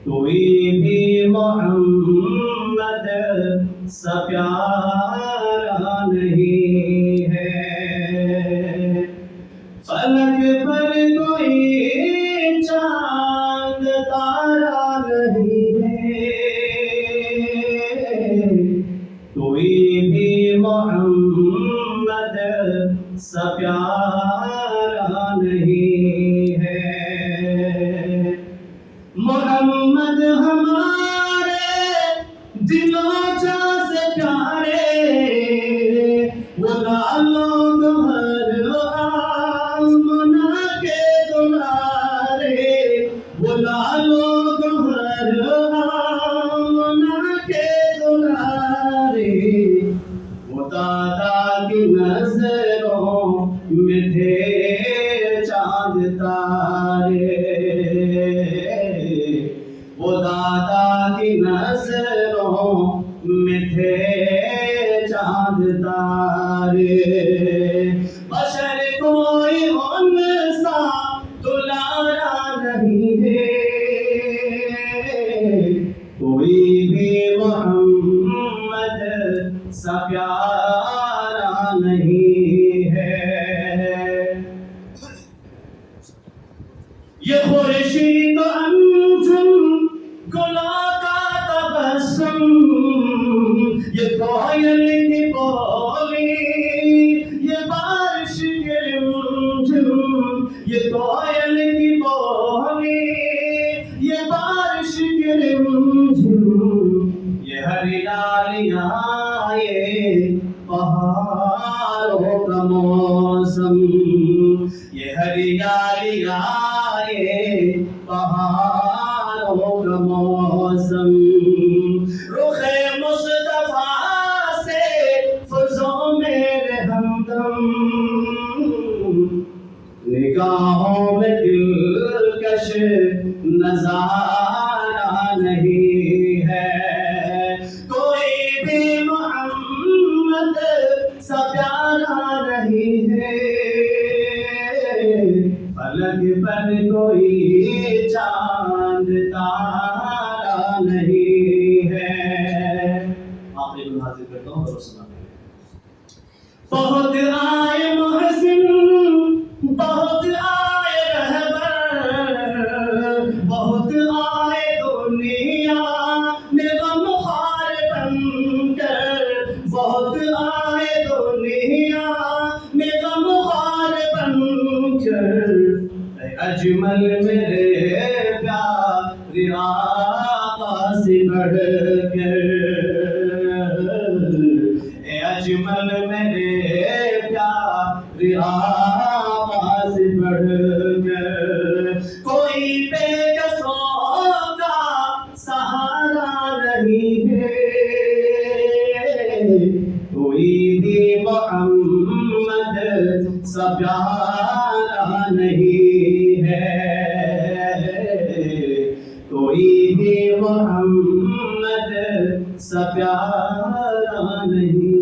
कोई भी मोहम्मद सा प्यारा नहीं है। फलक पर कोई चांद तारा नहीं है। कोई भी मोहम्मद सा प्यारा नहीं है। मोहम्मद हमारे दिलों से प्यारे, वो लालों हर आमना के दुलारे, वो लालों हर आमना के दुलारे। वो दादा की नजरों में थे चांद तारे, वो दादा की नजरों में थे चांद तारे। बशर कोई उनसा दुलारा नहीं है। कोई भी मोहम्मद सा प्यारा नहीं है। ये खुर्शीद अंजुम गुला का तबस्सुम, ये कोयल की बोली, ये बारिश की रिमझिम, ये कोयल की बोली, ये बारिश की रिमझिम, ये हरियालियाँ, ये पहाड़ों का मौसम, ये हरियालियाँ, ये पहाड़ों का मौसम। रुखे मुस्तफा से फज़ों मेरे हमदम, निगाहों में दिलकश नजारा नहीं है। कोई भी मोहम्मद सा प्यारा नहीं है। फलक पर कोई चांद तारा नहीं है। आखिरी में हाजिर करता हूँ और सुना। बहुत आए मुहसिन, बहुत आए रहबर, बहुत आए दुनिया में गमख्वार बनकर, बहुत आए दुनिया में गमख्वार बनकर। अजमल मेरे प्यारे आका से बढ़कर, अजमल मेरे प्यारे आका से बढ़कर। कोई बेकसों का सहारा नहीं है। कोई भी मोहम्मद सा प्यारा नहीं है। कोई भी मोहम्मद सा प्यारा नहीं।